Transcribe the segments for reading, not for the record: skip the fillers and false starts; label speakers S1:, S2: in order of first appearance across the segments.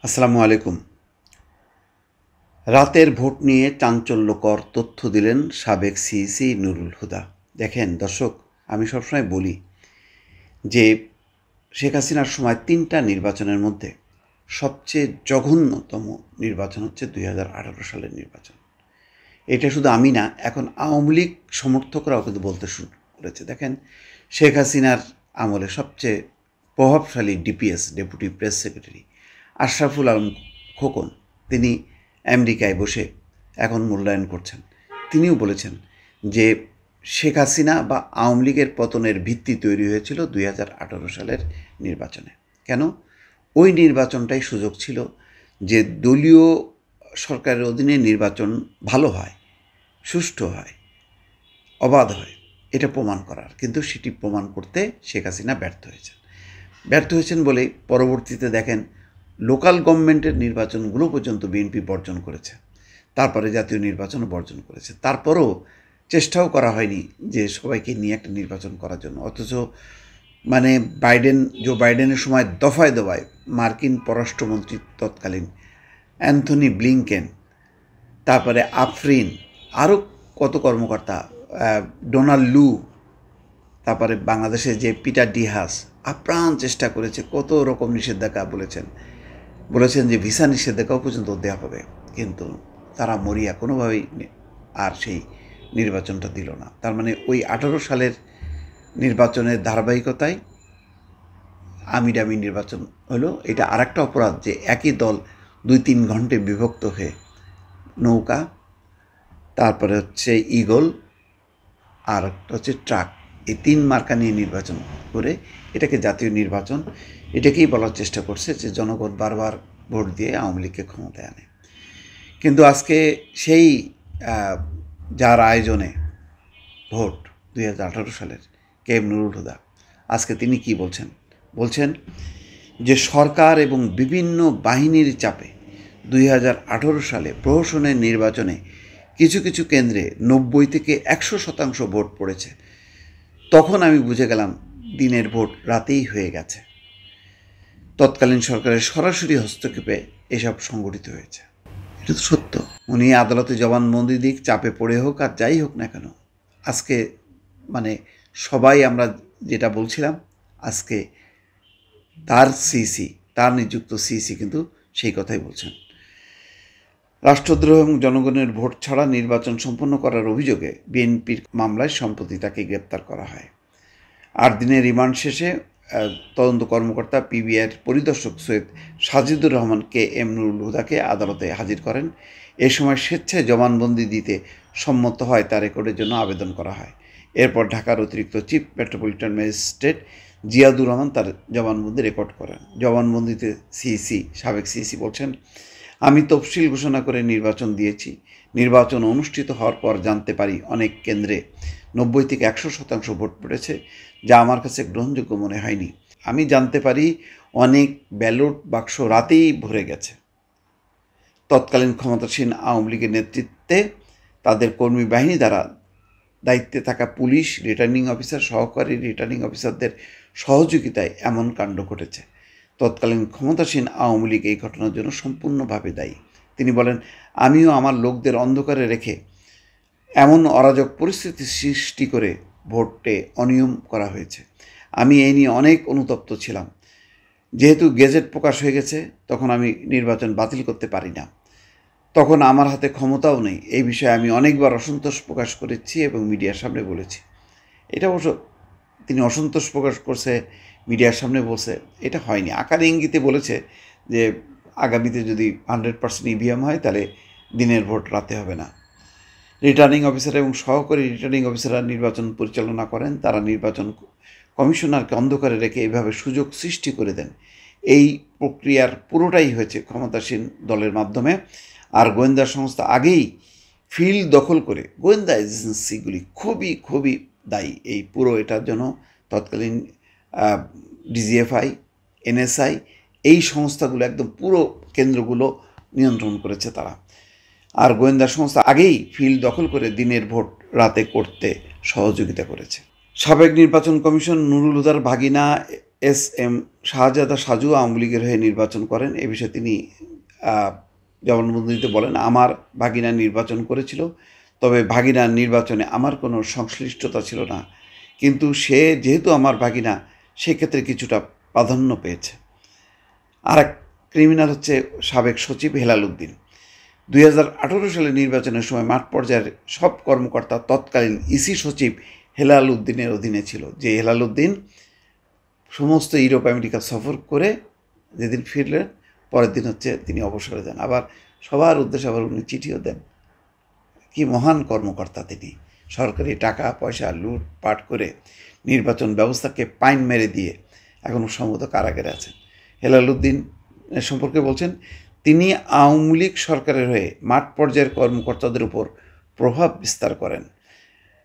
S1: আসসালামু আলাইকুম। রাতের ভোট নিয়ে চাঞ্চল্যকর তথ্য দিলেন সাবেক সিইসি নুরুল হুদা। দেখেন দর্শক, আমি সবসময় বলি যে শেখ হাসিনার সময় ৩টা নির্বাচনের মধ্যে সবচেয়ে জঘন্যতম নির্বাচন হচ্ছে ২০১৮ সালের নির্বাচন। এটা শুধু আমি না, এখন আওয়ামী লীগ সমর্থকরাও কিন্তু বলতে শুরু করেছে। দেখেন, শেখ হাসিনার আমলে সবচেয়ে প্রভাবশালী DPS, deputy press secretary Ashraful Alam Khokon, তিনি আমেরিকায় বসে এখন মূল্যায়ন করছেন। তিনিও বলেছেন যে শেখ হাসিনা বা আওয়ামী লীগের পতনের ভিত্তি তৈরি হয়েছিল ২০১৮ সালের নির্বাচনে। কেন? ওই নির্বাচনটাই সুযোগ ছিল যে দলীয় সরকারের অধীনে নির্বাচন ভালো হয়, সুষ্ঠু হয়, অবাধ হয়, এটা প্রমাণ করার। কিন্তু সেটি প্রমাণ করতে শেখ হাসিনা ব্যর্থ হয়েছেন বলেই পরবর্তীতে দেখেন লোকাল গভর্নমেন্টের নির্বাচনগুলো পর্যন্ত বিএনপি বর্জন করেছে, তারপরে জাতীয় নির্বাচনও বর্জন করেছে। তারপরেও চেষ্টাও করা হয়নি যে সবাইকে নিয়ে একটা নির্বাচন করার জন্য। অথচ মানে জো বাইডেনের সময় দফায় দফায় মার্কিন পররাষ্ট্রমন্ত্রী তৎকালীন অ্যান্থনি ব্লিংকেন, তারপরে আফরিন, আরও কত কর্মকর্তা, ডোনাল্ড লু, তারপরে বাংলাদেশের যে পিটার ডিহাস আপ্রাণ চেষ্টা করেছে, কত রকম নিষেধাজ্ঞা বলেছেন যে ভিসা নিষেধাজ্ঞাও পর্যন্ত দেওয়া হবে, কিন্তু তারা মরিয়া কোনোভাবেই আর সেই নির্বাচনটা দিল না। তার মানে ওই 18 সালের নির্বাচনের ধারাবাহিকতায় আমিডামি নির্বাচন হলো। এটা আরেকটা অপরাধ যে একই দল 2-3 ঘন্টায় বিভক্ত হয়ে নৌকা, তারপরে হচ্ছে ঈগল, আর একটা হচ্ছে ট্রাক, এই 3 মার্কা নিয়ে নির্বাচন করে এটাকে জাতীয় নির্বাচন, এটাকেই বলার চেষ্টা করছে যে জনগণ বারবার ভোট দিয়ে আওয়ামী লীগকে ক্ষমতায় আনে। কিন্তু আজকে সেই যার আয়োজনে ভোট 2018 সালের কে এম নুরুল হুদা, আজকে তিনি কি বলছেন যে সরকার এবং বিভিন্ন বাহিনীর চাপে 2018 সালে প্রহসনের নির্বাচনে কিছু কিছু কেন্দ্রে 90 থেকে 100% ভোট পড়েছে। তখন আমি বুঝে গেলাম দিনের ভোট রাতেই হয়ে গেছে। তৎকালীন সরকারের সরাসরি হস্তক্ষেপে এসব সংগঠিত হয়েছে। এটা তো সত্য। উনি আদালতে জবানবন্দি দিক, চাপে পড়ে হোক আর যাই হোক না কেন, আজকে মানে সবাই আমরা যেটা বলছিলাম, আজকে তার নিযুক্ত সিইসি কিন্তু সেই কথাই বলছেন। রাষ্ট্রদ্রোহ এবং জনগণের ভোট ছাড়া নির্বাচন সম্পন্ন করার অভিযোগে বিএনপির মামলায় সম্প্রতি তাকে গ্রেপ্তার করা হয়। 8 দিনের রিমান্ড শেষে তদন্ত কর্মকর্তা পিবিআর পরিদর্শক সৈয়দ সাজিদুর রহমান কে এম নুরুল হুদাকে আদালতে হাজির করেন। এ সময় স্বেচ্ছায় জবানবন্দি দিতে সম্মত হয় তার রেকর্ডের জন্য আবেদন করা হয়। এরপর ঢাকার অতিরিক্ত chief metropolitan magistrate Ziadur Rahman তার জবানবন্দি রেকর্ড করেন। জবানবন্দিতে সাবেক সিইসি বলছেন, আমি তফসিল ঘোষণা করে নির্বাচন দিয়েছি। নির্বাচন অনুষ্ঠিত হওয়ার পর জানতে পারি অনেক কেন্দ্রে 90 থেকে 100% ভোট পড়েছে, যা আমার কাছে গ্রহণযোগ্য মনে হয়নি। আমি জানতে পারি অনেক ব্যালট বাক্স রাতেই ভরে গেছে। তৎকালীন ক্ষমতাসীন আওয়ামী লীগের নেতৃত্বে তাদের কর্মী বাহিনী দ্বারা দায়িত্বে থাকা পুলিশ, রিটার্নিং অফিসার, সহকারী রিটার্নিং অফিসারদের সহযোগিতায় এমন কাণ্ড ঘটেছে। তৎকালীন ক্ষমতাসীন আওয়ামী লীগ এই ঘটনার জন্য সম্পূর্ণভাবে দায়ী। তিনি বলেন, আমিও আমার লোকদের অন্ধকারে রেখে এমন অরাজক পরিস্থিতি সৃষ্টি করে ভোটে অনিয়ম করা হয়েছে। আমি এই নিয়ে অনেক অনুতপ্ত ছিলাম। যেহেতু গেজেট প্রকাশ হয়ে গেছে, তখন আমি নির্বাচন বাতিল করতে পারি না। তখন আমার হাতে ক্ষমতাও নেই। এই বিষয়ে আমি অনেকবার অসন্তোষ প্রকাশ করেছি এবং মিডিয়ার সামনে বলেছি। এটা অবশ্য তিনি অসন্তোষ প্রকাশ করছে, মিডিয়ার সামনে বলছে, এটা হয়নি। আকারে ইঙ্গিতে বলেছে যে আগামীতে যদি 100% ইভিএম হয় তাহলে দিনের ভোট রাতে হবে না। রিটার্নিং অফিসার এবং সহকারী রিটার্নিং অফিসাররা নির্বাচন পরিচালনা করেন। তারা নির্বাচন কমিশনারকে অন্ধকারে রেখে এইভাবে সুযোগ সৃষ্টি করে দেন। এই প্রক্রিয়ার পুরোটাই হয়েছে ক্ষমতাসীন দলের মাধ্যমে। আর গোয়েন্দা সংস্থা আগেই ফিল্ড দখল করে, গোয়েন্দা এজেন্সিগুলি খুবই দায়ী এই পুরো এটার জন্য। তৎকালীন ডিজিএফআই, এনএসআই, এই সংস্থাগুলো একদম পুরো কেন্দ্রগুলো নিয়ন্ত্রণ করেছে তারা। আর গোয়েন্দা সংস্থা আগেই ফিল্ড দখল করে দিনের ভোট রাতে করতে সহযোগিতা করেছে। সাবেক নির্বাচন কমিশন নুরুল হুদার ভাগিনা এস.এম. শাহজাদা সাজু আওয়ামী লীগের হয়ে নির্বাচন করেন। এ বিষয়ে তিনি জবানবন্দিতে বলেন, আমার ভাগিনা নির্বাচন করেছিল, তবে ভাগিনার নির্বাচনে আমার কোনো সংশ্লিষ্টতা ছিল না, কিন্তু সে যেহেতু আমার ভাগিনা সেক্ষেত্রে কিছুটা প্রাধান্য পেয়েছে। আর এক ক্রিমিনাল হচ্ছে সাবেক সচিব হেলাল উদ্দিন। 2018 সালে নির্বাচনের সময় মাঠ পর্যায়ের সব কর্মকর্তা তৎকালীন ইসি সচিব হেলাল উদ্দিনের অধীনে ছিল, যে হেলাল উদ্দিন সমস্ত ইউরোপ আমেরিকা সফর করে যেদিন ফিরলেন পরের দিন হচ্ছে তিনি অবসরে যান। আবার সবার উদ্দেশ্যে আবার উনি চিঠিও দেন। কি মহান কর্মকর্তা তিনি! সরকারি টাকা পয়সা লুটপাট করে নির্বাচন ব্যবস্থাকে পাইন মেরে দিয়ে এখনও সম্ভবত কারাগারে আছেন। হেলাল উদ্দিন সম্পর্কে বলছেন, তিনি আওয়ামী লীগ সরকারের হয়ে মাঠ পর্যায়ের কর্মকর্তাদের উপর প্রভাব বিস্তার করেন।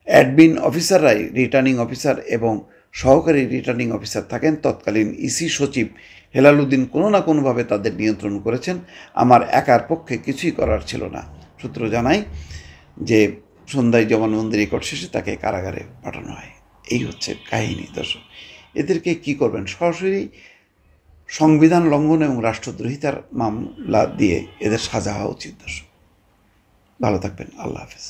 S1: অ্যাডমিন অফিসাররাই রিটার্নিং অফিসার এবং সহকারী রিটার্নিং অফিসার থাকেন। তৎকালীন ইসি সচিব হেলাল উদ্দিন কোনো না কোনোভাবে তাদের নিয়ন্ত্রণ করেছেন। আমার একার পক্ষে কিছুই করার ছিল না। সূত্র জানায় যে সন্ধ্যায় জবানবন্দি রেকর্ড শেষে তাকে কারাগারে পাঠানো হয়। এই হচ্ছে কাহিনী। দর্শক, এদেরকে কি করবেন? সরাসরি সংবিধান লঙ্ঘন এবং রাষ্ট্রদ্রোহিতার মামলা দিয়ে এদের সাজা হওয়া উচিত। দর্শক, ভালো থাকবেন। আল্লাহ হাফেজ।